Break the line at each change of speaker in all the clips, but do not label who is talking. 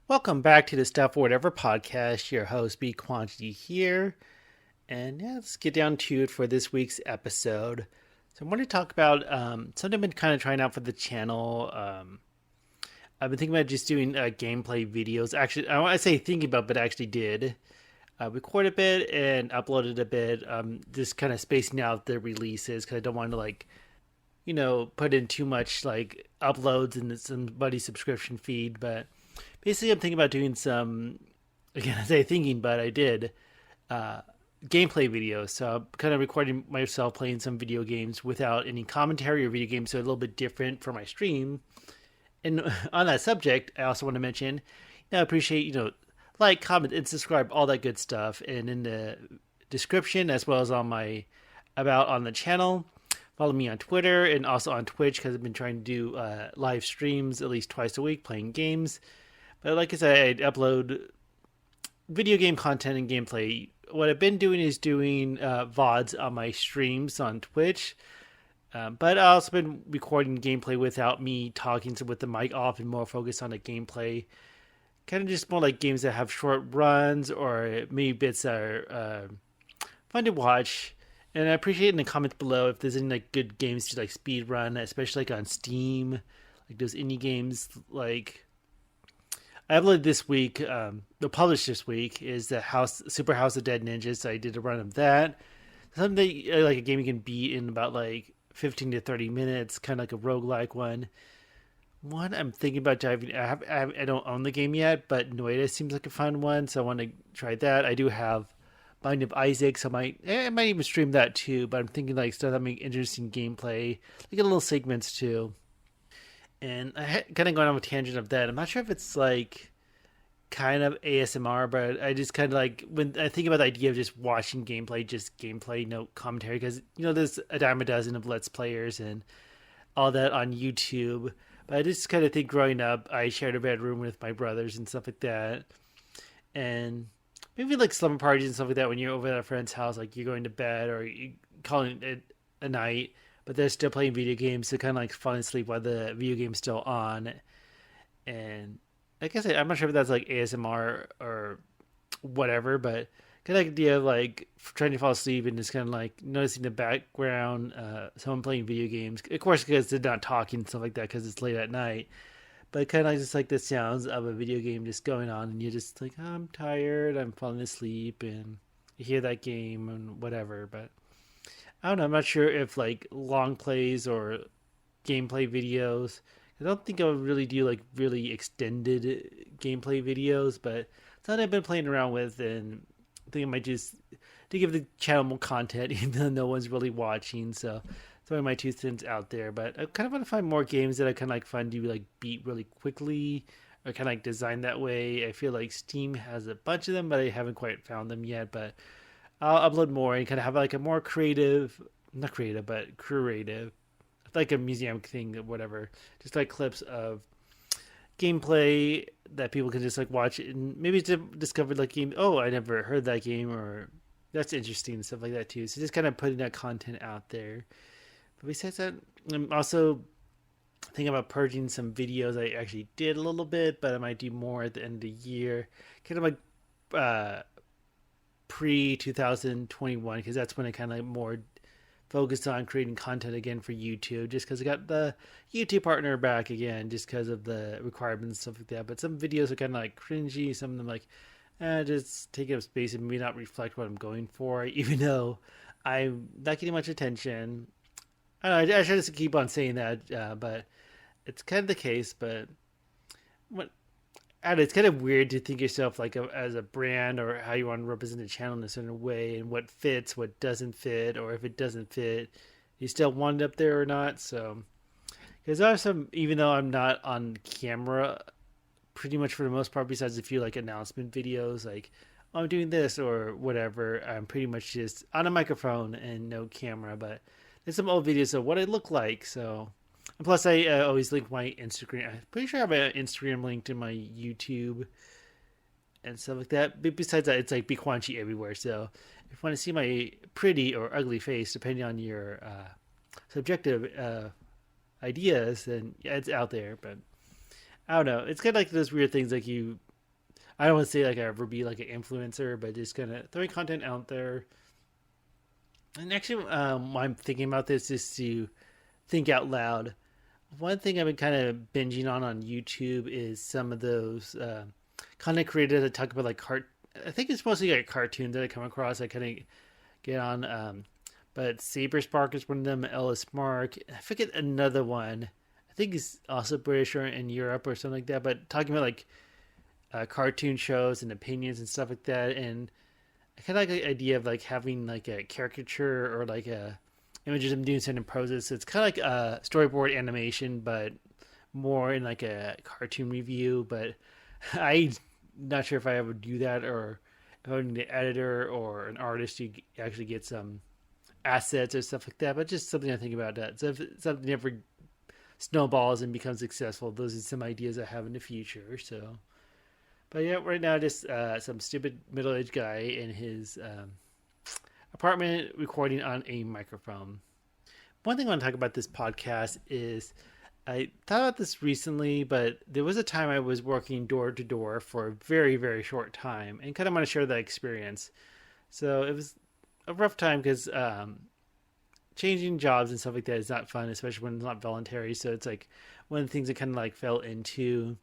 Welcome back to the Stuff or Whatever podcast. Your host, B Quantity here. And yeah, let's get down to it for this week's episode. So I want to talk about something I've been kind of trying out for the channel. I've been thinking about just doing gameplay videos. Actually, I want to say thinking about, but I actually did. Record a bit and uploaded a bit. Just kind of spacing out the releases because I don't want to put in too much like uploads and somebody's subscription feed. But basically, I'm thinking about doing some. Again, I say thinking, but I did uh, gameplay videos. So I'm kind of recording myself playing some video games without any commentary or video games, so a little bit different for my stream. And on that subject, I also want to mention, I appreciate like, comment, and subscribe, all that good stuff. And in the description, as well as on my about on the channel, follow me on Twitter and also on Twitch because I've been trying to do live streams at least twice a week playing games. But like I said, I upload video game content and gameplay. What I've been doing is doing VODs on my streams on Twitch. But I've also been recording gameplay without me talking, so with the mic off and more focused on the gameplay. Kind of just more like games that have short runs or maybe bits that are fun to watch. And I appreciate in the comments below if there's any like good games to like speed run, especially like on Steam, like those indie games. Like I uploaded this week, the published this week is the Super House of Dead Ninjas. So I did a run of that. Something that, like a game you can beat in about like 15 to 30 minutes, kind of like a roguelike one. One I'm thinking about diving. I don't own the game yet, but Noita seems like a fun one, so I want to try that. I do have Binding of Isaac, so I might even stream that too. But I'm thinking like stuff that make interesting gameplay, like little segments too. And I kind of going on a tangent of that. I'm not sure if it's like kind of ASMR, but I just kind of like when I think about the idea of just watching gameplay, just gameplay, no commentary, because there's a dime a dozen of Let's Players and all that on YouTube. But I just kind of think growing up, I shared a bedroom with my brothers and stuff like that. And maybe like slumber parties and stuff like that when you're over at a friend's house, like you're going to bed or you calling it a night, but they're still playing video games to kind of like fall asleep while the video game's still on. And like I said, I'm not sure if that's like ASMR or whatever, but kind of idea of like trying to fall asleep and just kind of like noticing the background, someone playing video games. Of course, because they're not talking and stuff like that because it's late at night. But kind of like just like the sounds of a video game just going on, and you're just like, oh, I'm tired, I'm falling asleep, and you hear that game and whatever. But I don't know. I'm not sure if like long plays or gameplay videos. I don't think I would really do like really extended gameplay videos, but something I've been playing around with, and I think I might just to give the channel more content, even though no one's really watching. So throwing my 2 cents out there, but I kind of want to find more games that I kind of like find to like beat really quickly, or kind of like designed that way. I feel like Steam has a bunch of them, but I haven't quite found them yet. But I'll upload more and kind of have like a more creative, not creative, but creative, like a museum thing, or whatever. Just like clips of gameplay that people can just like watch and maybe discover like game. Oh, I never heard that game, or that's interesting and stuff like that too. So just kind of putting that content out there. But besides that, I'm also thinking about purging some videos I actually did a little bit, but I might do more at the end of the year. Kind of like pre 2021, because that's when I kind of like more focused on creating content again for YouTube, just because I got the YouTube partner back again, just because of the requirements and stuff like that. But some videos are kind of like cringy, some of them like just taking up space and may not reflect what I'm going for, even though I'm not getting much attention. I don't know, I should just keep on saying that, but it's kind of the case. But what I don't know, it's kind of weird to think yourself like as a brand or how you want to represent the channel in a certain way, and what fits, what doesn't fit, or if it doesn't fit, you still want it up there or not. So because there are some, even though I'm not on camera, pretty much for the most part, besides a few like announcement videos, like oh, I'm doing this or whatever, I'm pretty much just on a microphone and no camera. But there's some old videos of what I look like. So, and plus, I always link my Instagram. I'm pretty sure I have an Instagram linked in my YouTube and stuff like that. But besides that, it's like Biquanchi everywhere. So, if you want to see my pretty or ugly face, depending on your subjective ideas, then yeah, it's out there. But I don't know. It's kind of like those weird things like you. I don't want to say like I ever be like an influencer, but just kind of throwing content out there. And actually, why I'm thinking about this is to think out loud. One thing I've been kind of binging on YouTube is some of those content creators that talk about like I think it's mostly like cartoons that I come across. I kind of get on, but Saberspark is one of them. Ellis Mark, I forget another one. I think he's also British or in Europe or something like that. But talking about like cartoon shows and opinions and stuff like that, and I kind of like the idea of like having like a caricature or like a images of doing certain poses. So it's kind of like a storyboard animation, but more in like a cartoon review. But I'm not sure if I ever do that or if I need an editor or an artist to actually get some assets or stuff like that. But just something I think about that. So if something ever snowballs and becomes successful, those are some ideas I have in the future. So, but yeah, right now just some stupid middle-aged guy in his apartment recording on a microphone. One thing I want to talk about this podcast is I thought about this recently, but there was a time I was working door to door for a very, very short time and kind of want to share that experience. So it was a rough time because changing jobs and stuff like that is not fun, especially when it's not voluntary. So it's like one of the things I kind of like fell into.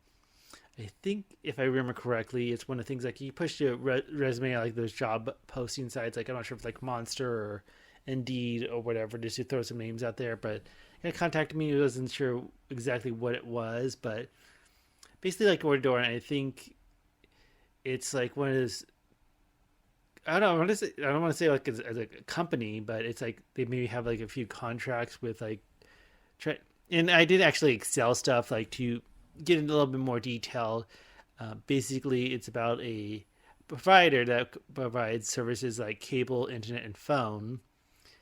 I think if I remember correctly, it's one of the things like you push your resume like those job posting sites. Like I'm not sure if like Monster or Indeed or whatever, just to throw some names out there. But it contacted me. I wasn't sure exactly what it was, but basically like door to door. And I think it's like one of those. I don't know. I don't want to say like as a company, but it's like they maybe have like a few contracts with like. And I did actually Excel stuff like to get into a little bit more detail. Basically, it's about a provider that provides services like cable, internet, and phone.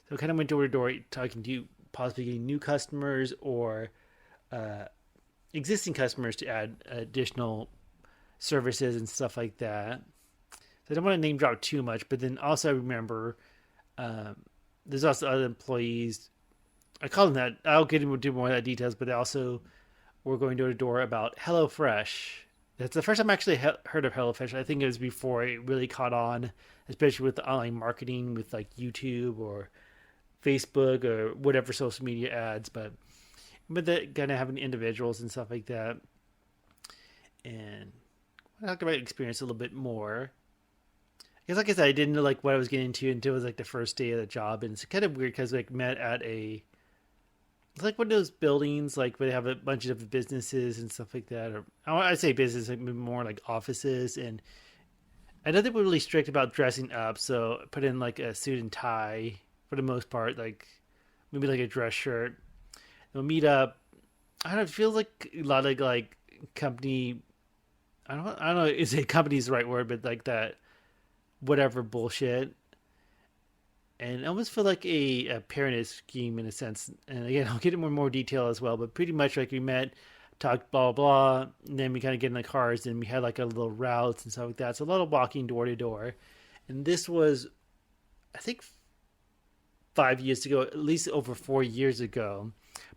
So I kind of went door to door talking to possibly getting new customers or uh, existing customers to add additional services and stuff like that. So I don't want to name drop too much, but then also I remember um, there's also other employees. I call them that. I'll get into more of that details, but they also were going door to door about HelloFresh. That's the first time I actually heard of HelloFresh. I think it was before it really caught on, especially with the online marketing with like YouTube or Facebook or whatever social media ads. But the kind of having individuals and stuff like that. And I talked about experience a little bit more. Because like I said, I didn't know like what I was getting into until it was like the first day of the job, and it's kind of weird because like met at it's like one of those buildings like where they have a bunch of businesses and stuff like that, or I say business like more like offices. And I know they were really strict about dressing up, so I put in like a suit and tie for the most part, like maybe like a dress shirt. They'll meet up. I don't know. It feels like a lot of like company. I don't know. Is it company's the right word, but like that whatever bullshit. And I almost feel like a pyramid scheme in a sense. And again, I'll get into more detail as well. But pretty much like we met, talked blah blah, blah, and then we kind of get in the cars and we had like a little routes and stuff like that. So a lot of walking door to door. And this was, I think, 5 years ago, at least over 4 years ago,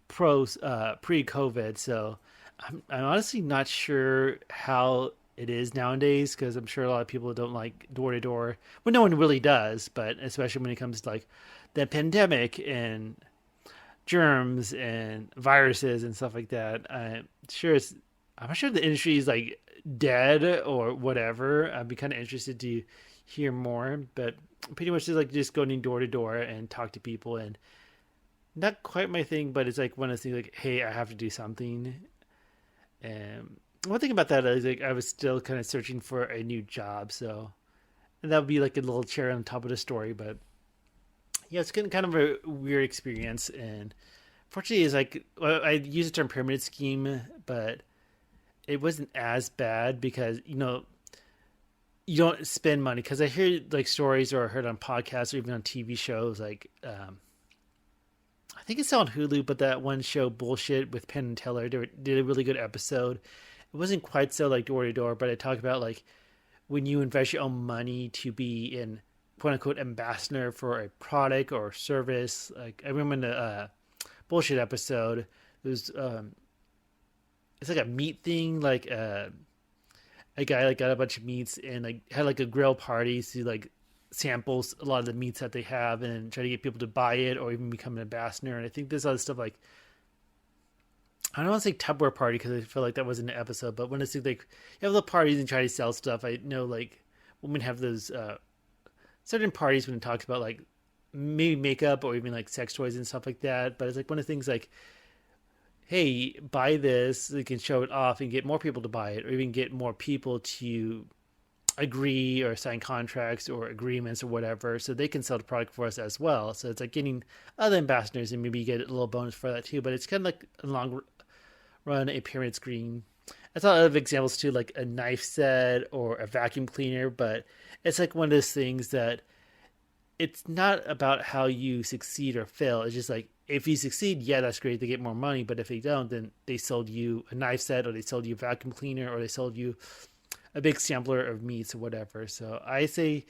pre-COVID. So I'm honestly not sure how it is nowadays because I'm sure a lot of people don't like door to door. Well, no one really does, but especially when it comes to like the pandemic and germs and viruses and stuff like that. I'm not sure the industry is like dead or whatever. I'd be kind of interested to hear more, but pretty much just going door to door and talk to people, and not quite my thing, but it's like one of those things like, hey, I have to do something. And one thing about that is like I was still kind of searching for a new job, so and that would be like a little cherry on top of the story. But yeah, it's kind of a weird experience, and fortunately, is like I use the term pyramid scheme, but it wasn't as bad because you don't spend money. Because I hear like stories or I heard on podcasts or even on TV shows like I think it's on Hulu, but that one show Bullshit with Penn and Teller did a really good episode. It wasn't quite so like door to door, but I talked about like when you invest your own money to be in quote unquote ambassador for a product or service. Like I remember in the Bullshit episode, there's it's like a meat thing, like a guy like got a bunch of meats and like had like a grill party to like samples a lot of the meats that they have and try to get people to buy it or even become an ambassador. And I think there's other stuff like I don't want to say Tupperware party because I feel like that wasn't an episode, but when it's like you have little parties and try to sell stuff, I know like women have those certain parties when it talks about like maybe makeup or even like sex toys and stuff like that. But it's like one of the things like, hey, buy this, they can show it off and get more people to buy it, or even get more people to agree or sign contracts or agreements or whatever, so they can sell the product for us as well. So it's like getting other ambassadors and maybe you get a little bonus for that too. But it's kind of like a long run a pyramid scheme. I thought of examples too, like a knife set or a vacuum cleaner, but it's like one of those things that it's not about how you succeed or fail. It's just like if you succeed, yeah, that's great. They get more money, but if they don't, then they sold you a knife set, or they sold you a vacuum cleaner, or they sold you a big sampler of meats or whatever. So I say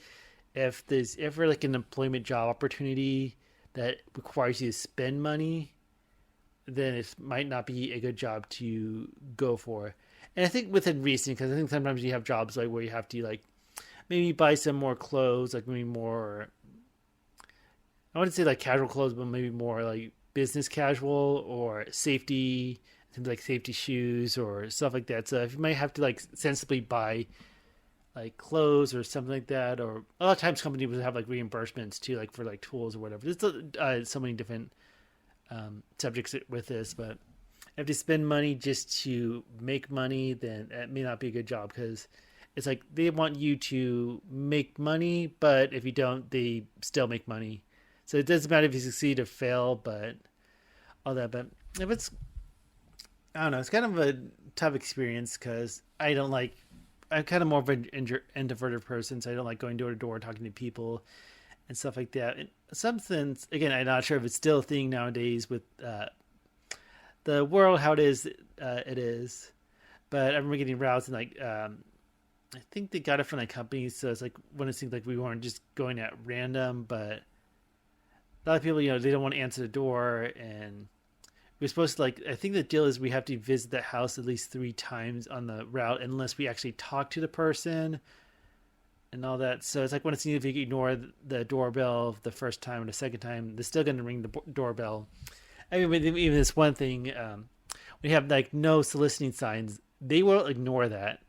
if there's ever like an employment job opportunity that requires you to spend money, then it might not be a good job to go for. And I think within reason, because I think sometimes you have jobs like where you have to like maybe buy some more clothes, like maybe more, I wouldn't say like casual clothes, but maybe more like business casual or safety, things like safety shoes or stuff like that. So if you might have to like sensibly buy like clothes or something like that, or a lot of times companies would have like reimbursements too, like for like tools or whatever. There's so many different subjects with this, but if you spend money just to make money, then it may not be a good job because it's like they want you to make money, but if you don't, they still make money. So it doesn't matter if you succeed or fail, but all that. But if it's, I don't know, it's kind of a tough experience because I'm kind of more of an introverted person, so I don't like going door to door talking to people and stuff like that. In some sense, again, I'm not sure if it's still a thing nowadays with the world, how it is. But I remember getting routes and like, I think they got it from like companies, so it's like one of the things like we weren't just going at random, but a lot of people, they don't want to answer the door, and we're supposed to like. I think the deal is we have to visit the house at least 3 times on the route, unless we actually talk to the person and all that. So it's like when it's if you ignore the doorbell the first time or the second time, they're still going to ring the doorbell. I mean, even this one thing, we have like no soliciting signs. They will ignore that.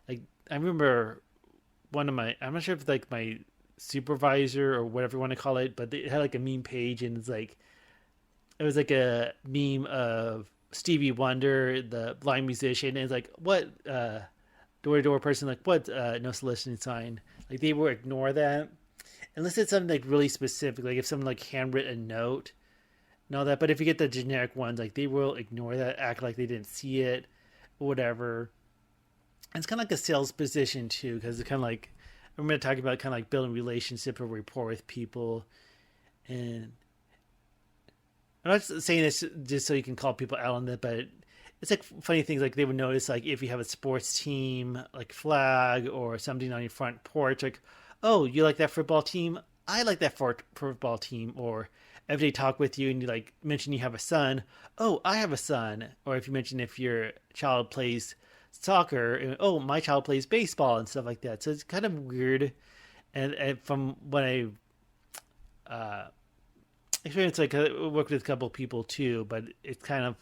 Like I remember I'm not sure if like my supervisor or whatever you want to call it, but they had like a meme page, and it was like a meme of Stevie Wonder, the blind musician, and it's like what door to door person, like what no soliciting sign. Like they will ignore that unless it's something like really specific, like if someone like handwritten a note and all that. But if you get the generic ones, like they will ignore that, act like they didn't see it, or whatever. And it's kind of like a sales position too, because it's kind of like I'm going to talk about kind of like building relationship or rapport with people. And I'm not saying this just so you can call people out on that, but it's like funny things like they would notice like if you have a sports team like flag or something on your front porch, like, oh, you like that football team? I like that football team. Or if they talk with you and you like mention you have a son, oh, I have a son. Or if you mention if your child plays soccer, and, oh, my child plays baseball and stuff like that. So it's kind of weird. And from when I experienced, like I worked with a couple of people too, but it's kind of,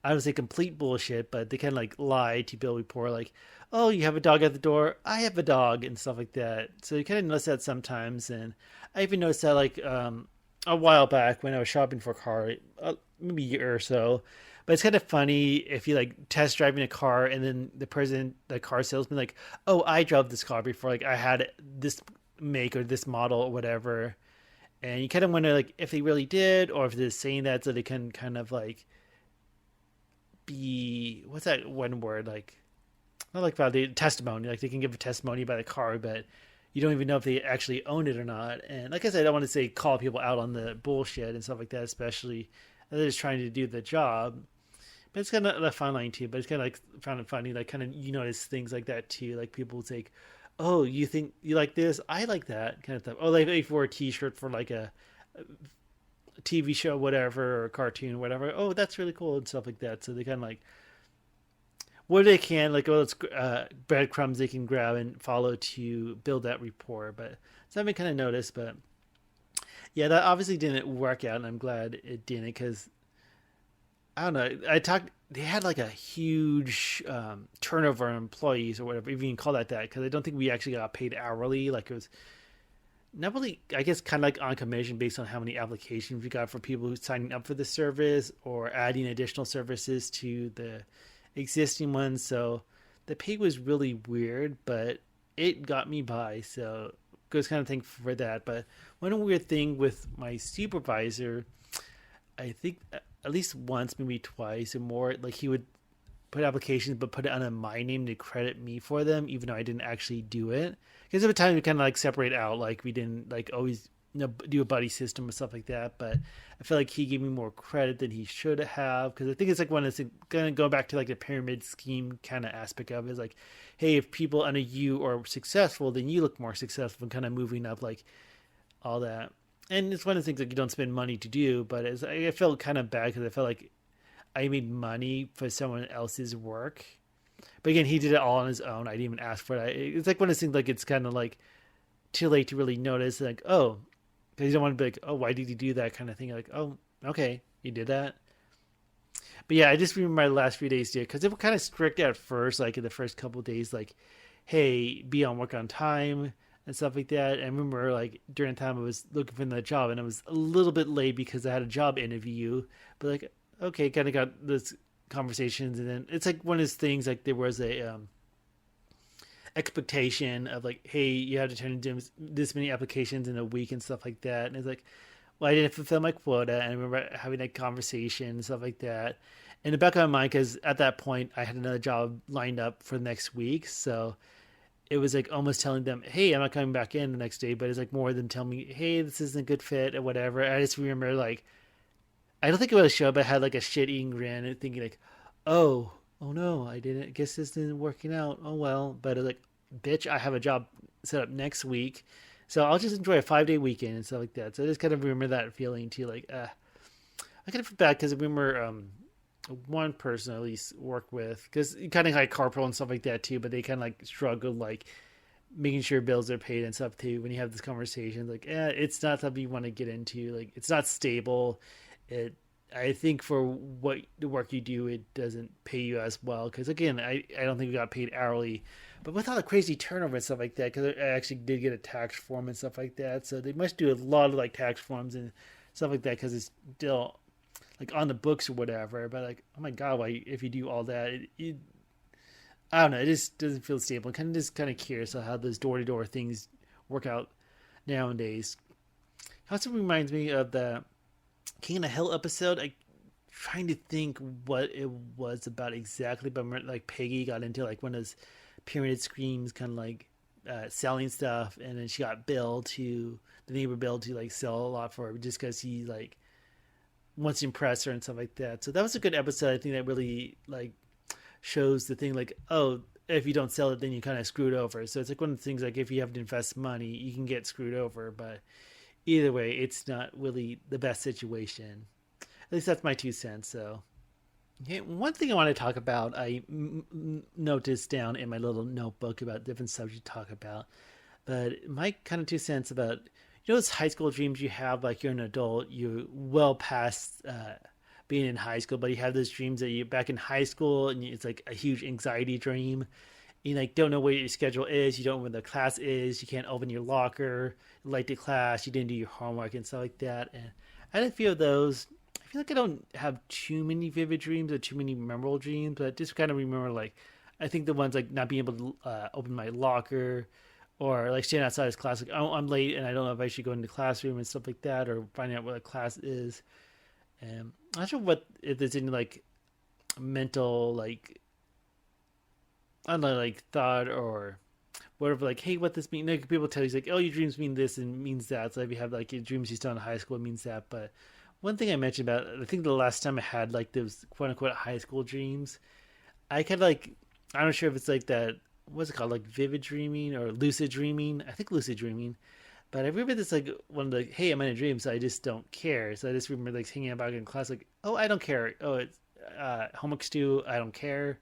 I would say complete bullshit, but they kind of like lie to build rapport, like, oh, you have a dog at the door, I have a dog, and stuff like that. So you kind of notice that sometimes. And I even noticed that like a while back when I was shopping for a car, maybe a year or so. But it's kind of funny if you like test driving a car and then the car salesman, like, oh, I drove this car before, like I had this make or this model or whatever. And you kind of wonder like if they really did, or if they're saying that so they can kind of like be, what's that one word, like not like about the testimony, like they can give a testimony about the car, but you don't even know if they actually own it or not. And like I said, I don't want to say call people out on the bullshit and stuff like that, especially if they're just trying to do the job. But it's kind of a fine line too. But it's kind of like found it funny, like kind of you notice things like that too. Like people would say, "Oh, you think you like this? I like that," kind of stuff. Oh, like if you wore a T-shirt for like a TV show, whatever, or a cartoon, or whatever. Oh, that's really cool and stuff like that. So they kind of like what they can, like, oh, it's breadcrumbs they can grab and follow to build that rapport. But something kind of noticed, but yeah, that obviously didn't work out, and I'm glad it didn't because I don't know. I talked. They had like a huge turnover of employees or whatever, if you can call that because I don't think we actually got paid hourly. Like it was not really, I guess, kind of like on commission based on how many applications we got for people who signing up for the service or adding additional services to the existing ones. So the pay was really weird, but it got me by. So I was kind of thankful for that. But one weird thing with my supervisor, I think at least once, maybe twice or more, like he would put applications but put it under my name to credit me for them, even though I didn't actually do it. Because every time we kind of like separate out, like we didn't like always do a buddy system and stuff like that. But I feel like he gave me more credit than he should have because I think it's like when it's gonna go back to like the pyramid scheme kind of aspect of it. Is like, hey, if people under you are successful, then you look more successful and kind of moving up like all that. And it's one of the things that you don't spend money to do, but I felt kind of bad because I felt like I made money for someone else's work. But again, he did it all on his own. I didn't even ask for it. It's like one of those things like it's kind of like too late to really notice. Like, oh, because you don't want to be like, oh, why did you do that kind of thing? Like, oh, okay, you did that. But yeah, I just remember my last few days, dude, because they were kind of strict at first, like in the first couple of days, like, hey, be on work on time and stuff like that. And I remember like during the time I was looking for the job and I was a little bit late because I had a job interview. But like, okay, kind of got this conversations, and then it's like one of those things like there was a expectation of like, hey, you have to turn in this many applications in a week and stuff like that. And it's like, well, I didn't fulfill my quota, and I remember having that conversation and stuff like that. In the back of my mind, because at that point I had another job lined up for the next week, so it was like almost telling them, hey, I'm not coming back in the next day, but it's like more than telling me, hey, this isn't a good fit or whatever. I just remember like I don't think it was a show, but I had like a shit eating grin and thinking like, oh no, I didn't. I guess this isn't working out. Oh well. But I was like, bitch, I have a job set up next week, so I'll just enjoy a 5 day weekend and stuff like that. So I just kind of remember that feeling too. Like, I kind of feel bad because I remember one person at least work with because you kind of like carpool and stuff like that too, but they kind of like struggle like making sure bills are paid and stuff too. When you have this conversation, like, it's not something you want to get into. Like, it's not stable. It I think for what the work you do, it doesn't pay you as well. Because again, I don't think we got paid hourly, but with all the crazy turnover and stuff like that, because I actually did get a tax form and stuff like that, so they must do a lot of like tax forms and stuff like that because it's still like on the books or whatever. But like, oh my god, why if you do all that, I don't know, it just doesn't feel stable. Kind of just kind of curious of how those door to door things work out nowadays. It also reminds me of the King of the Hill episode. I trying to think what it was about exactly, but like Peggy got into like one of those pyramid schemes, kind of like selling stuff, and then she got the neighbor Bill to like sell a lot for her just because he like wants to impress her and stuff like that. So that was a good episode. I think that really like shows the thing like, oh, if you don't sell it, then you kind of screwed over. So it's like one of the things like if you have to invest money, you can get screwed over, but either way, it's not really the best situation. At least that's my 2 cents. So, okay, one thing I want to talk about, I noticed down in my little notebook about different subjects to talk about, but my kind of 2 cents about those high school dreams you have, like you're an adult, you're well past being in high school, but you have those dreams that you back in high school, and it's like a huge anxiety dream. You like don't know what your schedule is, you don't know when the class is, you can't open your locker, late to class, you didn't do your homework and stuff like that. And I had a few of those. I feel like I don't have too many vivid dreams or too many memorable dreams, but just kind of remember like I think the ones like not being able to open my locker or like standing outside this class, like oh, I'm late and I don't know if I should go into the classroom and stuff like that, or finding out what a class is. And I'm not sure what if there's any like mental like I don't know like thought or whatever, like, hey, what this mean? Like, people tell you, like, oh, your dreams mean this and means that. So if you have, like, your dreams you still in high school, it means that. But one thing I mentioned about, I think the last time I had, like, those quote-unquote high school dreams, I kind of, like, I'm not sure if it's, like, that, what's it called, like, vivid dreaming or lucid dreaming? I think lucid dreaming. But I remember this, like, one of the, hey, I'm in a dream, so I just don't care. So I just remember, like, hanging out back in class, like, oh, I don't care. Oh, it's homework's due, I don't care.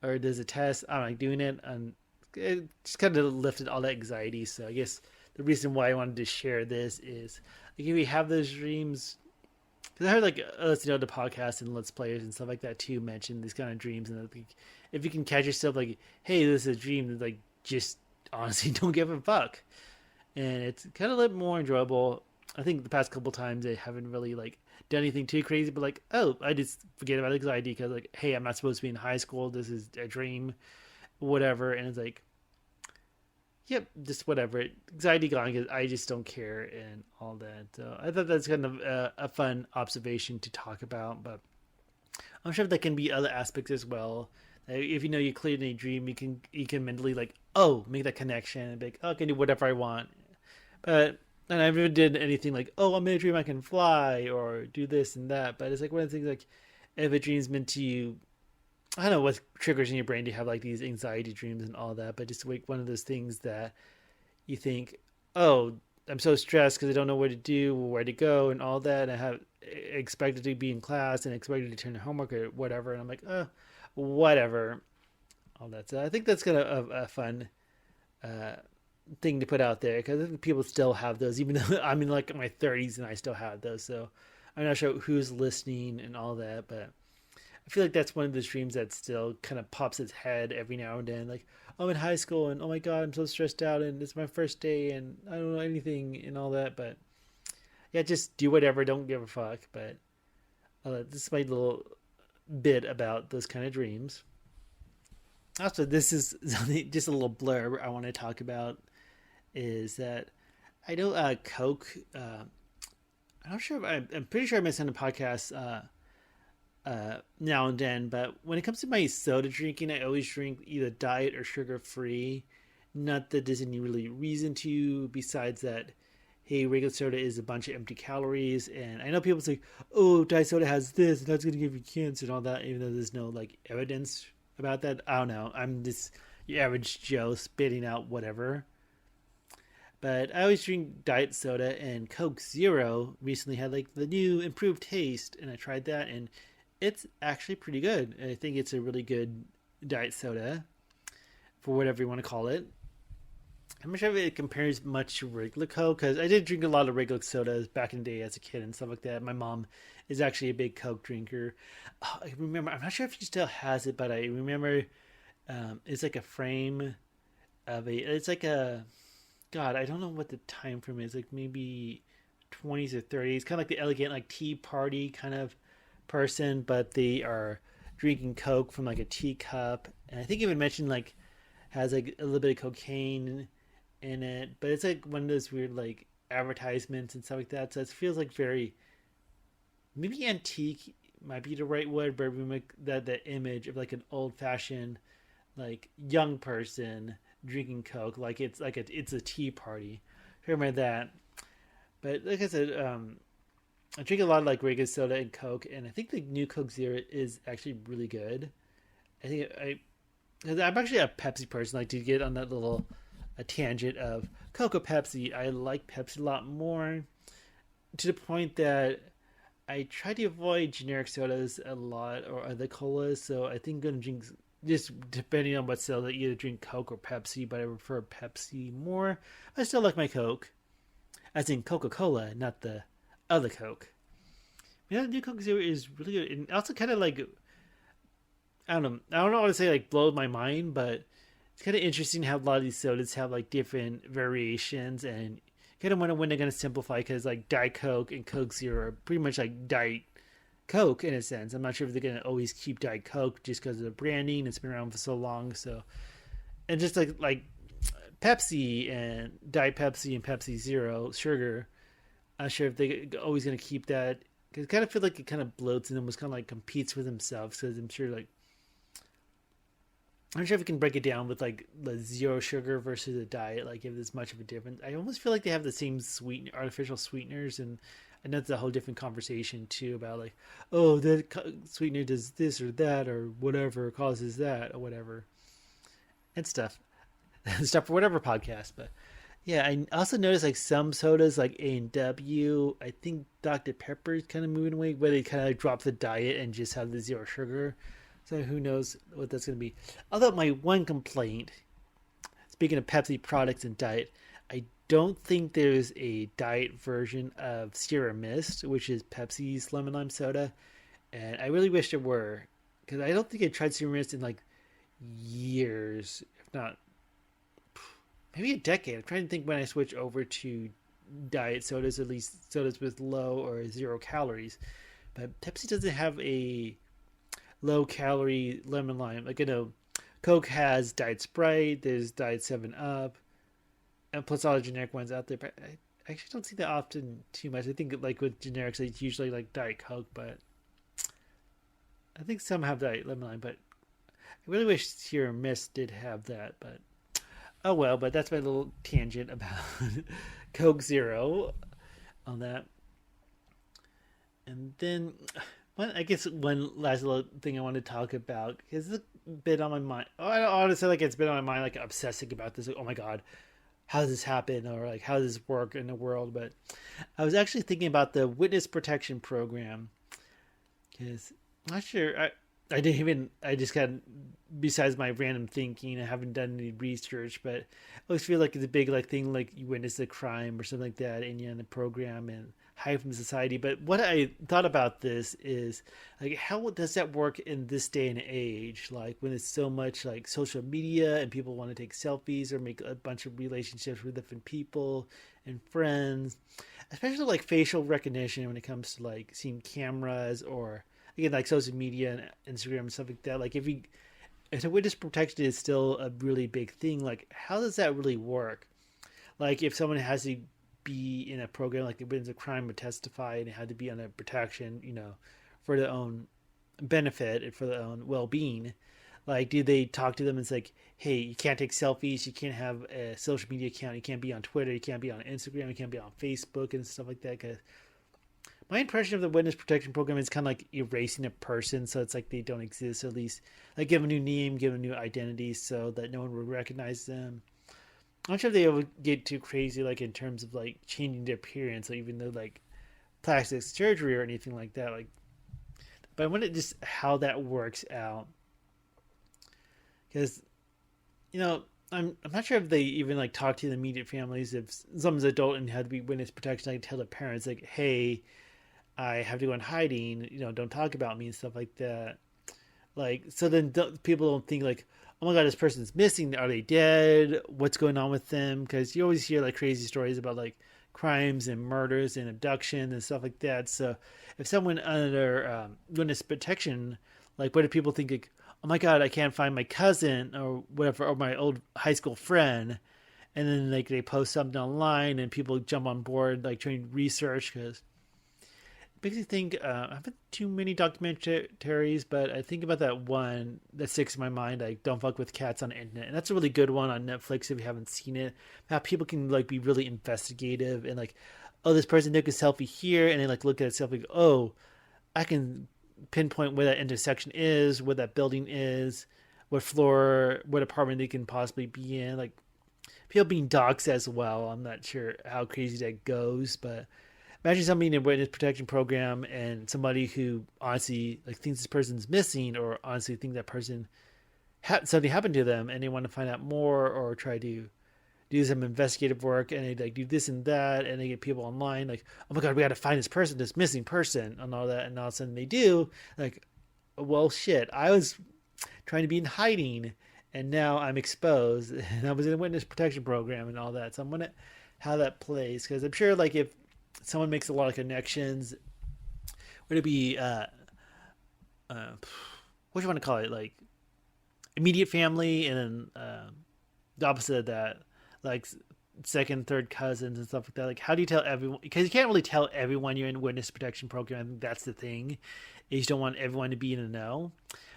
or there's a test. I don't like doing it, and it just kind of lifted all that anxiety. So I guess the reason why I wanted to share this is like if you have those dreams, because I heard like the podcast and Let's Players and stuff like that too mention these kind of dreams, and like, if you can catch yourself like, hey, this is a dream, like just honestly don't give a fuck, and it's kind of a little more enjoyable. I think the past couple times I haven't really like done anything too crazy, but like, oh, I just forget about anxiety because like, hey, I'm not supposed to be in high school. This is a dream, whatever, and it's like, yep, just whatever. Anxiety gone because I just don't care and all that. So I thought that's kind of a fun observation to talk about, but I'm sure there can be other aspects as well. If you know you cleared a dream, you can mentally like, oh, make that connection and be like, oh, I can do whatever I want. But and I never did anything like, oh, I'm in a dream I can fly or do this and that. But it's like one of the things like, if a dream's meant to you, I don't know what triggers in your brain to have like these anxiety dreams and all that. But just like one of those things that you think, oh, I'm so stressed because I don't know what to do, where to go, and all that. And I have expected to be in class and expected to turn in homework or whatever. And I'm like, oh, whatever, all that. So I think that's kind of a fun uh, thing to put out there because I think people still have those, even though I'm in like my 30s and I still have those. So I'm not sure who's listening and all that, but I feel like that's one of the dreams that still kind of pops its head every now and then. Like, oh, I'm in high school and oh my God, I'm so stressed out and it's my first day and I don't know anything and all that. But yeah, just do whatever. Don't give a fuck. But this is my little bit about those kind of dreams. Also, this is just a little blurb I want to talk about is that I know Coke. I'm not sure. I'm pretty sure I mentioned on the podcast now and then, but when it comes to my soda drinking, I always drink either diet or sugar free. Not that there's any really reason to, besides that, hey, regular soda is a bunch of empty calories, and I know people say, oh, diet soda has this, and that's going to give you cancer and all that, even though there's no like evidence about that. I don't know. I'm just your average Joe spitting out whatever. But I always drink diet soda, and Coke Zero recently had like the new improved taste, and I tried that, and it's actually pretty good. I think it's a really good diet soda for whatever you want to call it. I'm not sure if it compares much to regular Coke because I did drink a lot of regular sodas back in the day as a kid and stuff like that. My mom is actually a big Coke drinker. Oh, I remember. I'm not sure if she still has it, but I remember it's like a frame of a. It's like a. God, I don't know what the time frame is. Like maybe 20s or 30s. Kind of like the elegant like tea party kind of person, but they are drinking Coke from like a teacup. And I think even mentioned like has like a little bit of cocaine in it, but it's like one of those weird like advertisements and stuff like that. So it feels like very maybe antique might be the right word, but we make that image of like an old fashioned like young person drinking Coke, like it's like it's a tea party. Remember that. But like I said, I drink a lot of like regular soda and Coke, and I think the new Coke Zero is actually really good. I think because I'm actually a Pepsi person. Like to get on that little a tangent of Coke or Pepsi, I like Pepsi a lot more to the point that I try to avoid generic sodas a lot or other colas. So I think I'm gonna drink just depending on what soda, either drink Coke or Pepsi. But I prefer Pepsi more. I still like my Coke, as in Coca-Cola, not the other Coke. Yeah, the new Coke Zero is really good, and also kind of like I don't know how to say like blows my mind, but it's kind of interesting how a lot of these sodas have like different variations, and kind of wonder when they're gonna simplify because like Diet Coke and Coke Zero are pretty much like Diet Coke in a sense. I'm not sure if they're gonna always keep Diet Coke just because of the branding. It's been around for so long, so and just like Pepsi and Diet Pepsi and Pepsi Zero sugar. I'm not sure if they're always gonna keep that. Cause I kind of feel like it kind of bloats and almost kind of like competes with themselves. Because I'm sure like I'm not sure if we can break it down with like the zero sugar versus a diet, like if there's much of a difference. I almost feel like they have the same artificial sweeteners, and I know that's a whole different conversation too about like, oh, that sweetener does this or that or whatever causes that or whatever, and stuff, stuff for whatever podcast. But yeah, I also noticed like some sodas like A&W, I think Dr. Pepper is kind of moving away, where they kind of drop the diet and just have the zero sugar. So who knows what that's going to be. Although my one complaint, speaking of Pepsi products and diet, I don't think there's a diet version of Sierra Mist, which is Pepsi's lemon lime soda, and I really wish there were, because I don't think I tried Sierra Mist in like years, if not maybe a decade. I'm trying to think when I switched over to diet sodas, at least sodas with low or zero calories. But Pepsi doesn't have a low calorie lemon lime. Like, Coke has Diet Sprite, there's Diet 7 Up, and plus all the generic ones out there. But I actually don't see that often too much. I think like with generics, it's usually like Diet Coke, but I think some have Diet Lemon Lime. But I really wish Sierra Mist did have that. But oh well. But that's my little tangent about Coke Zero on that. And then, I guess one last little thing I want to talk about is a bit on my mind. Oh, I don't honestly like it's been on my mind, like obsessing about this. Like, oh my god, how does this happen, or like how does this work in the world? But I was actually thinking about the witness protection program because I'm not sure. I didn't even. I just got, besides my random thinking, I haven't done any research, but I always feel like it's a big like thing, like you witness a crime or something like that, and you're in the program and hide from society. But what I thought about this is like, how does that work in this day and age? Like when it's so much like social media and people want to take selfies or make a bunch of relationships with different people and friends, especially like facial recognition when it comes to like seeing cameras or again like social media and Instagram and stuff like that. Like if the witness protection is still a really big thing, like how does that really work? Like if someone has to be in a program like it was a crime would testify and it had to be on a protection, for their own benefit and for their own well-being, like do they talk to them and it's like, hey, you can't take selfies, you can't have a social media account, you can't be on Twitter, you can't be on Instagram, you can't be on Facebook and stuff like that? Because my impression of the witness protection program is kind of like erasing a person, so it's like they don't exist, or at least like give them a new name, give them a new identity so that no one would recognize them. I'm not sure if they ever get too crazy, like in terms of like changing their appearance, or even though like plastic surgery or anything like that. Like, but I wonder just how that works out, because I'm not sure if they even like talk to the immediate families. If someone's adult and had to be witness protection, like tell their parents like, hey, I have to go in hiding, don't talk about me and stuff like that. Like, so then people don't think like, oh my god, this person's missing. Are they dead? What's going on with them? Because you always hear like crazy stories about like crimes and murders and abduction and stuff like that. So if someone under witness protection, like what do people think? Like, oh my god, I can't find my cousin or whatever, or my old high school friend. And then like they post something online and people jump on board, like trying to research because makes me think. I haven't too many documentaries, but I think about that one that sticks in my mind, like "Don't Fuck with Cats" on the Internet, and that's a really good one on Netflix if you haven't seen it. How people can like be really investigative and like, oh, this person took a selfie here, and they like look at a selfie, oh, I can pinpoint where that intersection is, where that building is, what floor, what apartment they can possibly be in. Like people being doxxed as well. I'm not sure how crazy that goes, but imagine somebody in a witness protection program and somebody who honestly like thinks this person's missing, or honestly think that person something happened to them, and they want to find out more or try to do some investigative work, and they like do this and that, and they get people online like, oh my god, we got to find this person, this missing person, and all that, and all of a sudden they do, like, well shit, I was trying to be in hiding and now I'm exposed and I was in a witness protection program and all that. So I'm wondering how that plays, because I'm sure like if someone makes a lot of connections, would it be what do you want to call it, like immediate family, and then the opposite of that, like second, third cousins and stuff like that? Like how do you tell everyone, because you can't really tell everyone you're in witness protection program. I think that's the thing, you just don't want everyone to be in the know.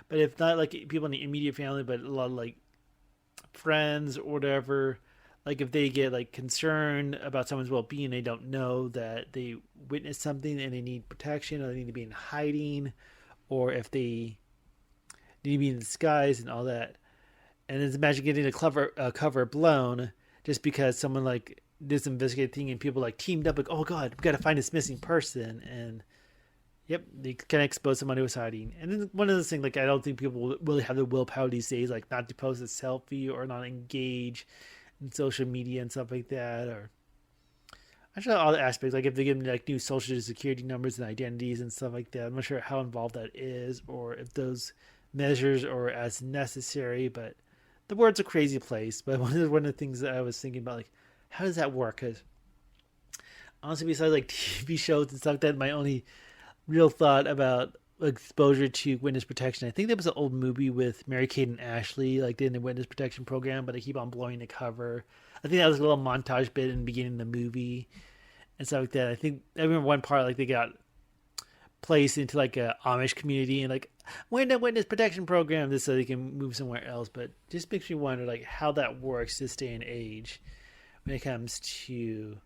But if not like people in the immediate family, but a lot of like friends or whatever, like if they get like concerned about someone's well-being, they don't know that they witnessed something and they need protection, or they need to be in hiding, or if they need to be in disguise and all that. And then imagine getting a cover blown just because someone like did some investigative thing and people like teamed up like, oh god, we got to find this missing person. And Yep, they kind of expose someone who was hiding. And then one of those things, like, I don't think people really have the willpower these days, like, not to post a selfie or not engage in social media and stuff like that. Or I'm sure all the aspects, like if they give them like new social security numbers and identities and stuff like that. I'm not sure how involved that is or if those measures are as necessary. But the world's a crazy place. But one of the things that I was thinking about, like, how does that work? Because honestly, besides like TV shows and stuff, that my only real thought about exposure to witness protection. I think there was an old movie with Mary Kate and Ashley, like in the witness protection program, but they keep on blowing the cover. I think that was a little montage bit in the beginning of the movie and stuff like that. I remember one part like they got placed into like a Amish community and like we're in the witness protection program just so they can move somewhere else. But just makes me wonder like how that works this day and age when it comes to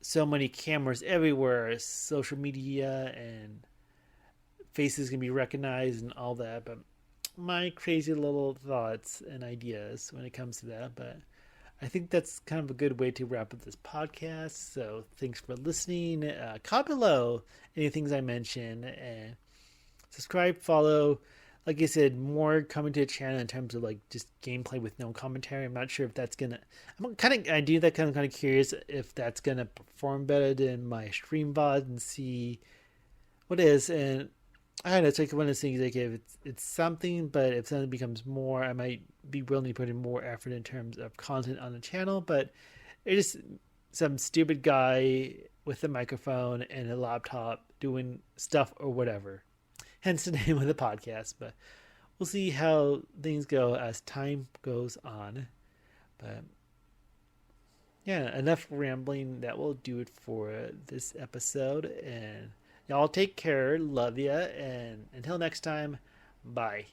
so many cameras everywhere, social media, and faces can be recognized and all that. But my crazy little thoughts and ideas when it comes to that. But I think that's kind of a good way to wrap up this podcast. So thanks for listening. Comment below any things I mentioned and subscribe, follow. Like I said, more coming to the channel in terms of like just gameplay with no commentary. I'm not sure if that's gonna. I do that kind of curious if that's gonna perform better than my stream VOD and see what is. And I don't know. It's like one of those things. Like if it's something, but if something becomes more, I might be willing to put in more effort in terms of content on the channel. But it's just some stupid guy with a microphone and a laptop doing stuff or whatever. Hence the name of the podcast. But we'll see how things go as time goes on. But yeah, enough rambling. That will do it for this episode. And y'all take care. Love ya. And until next time, bye.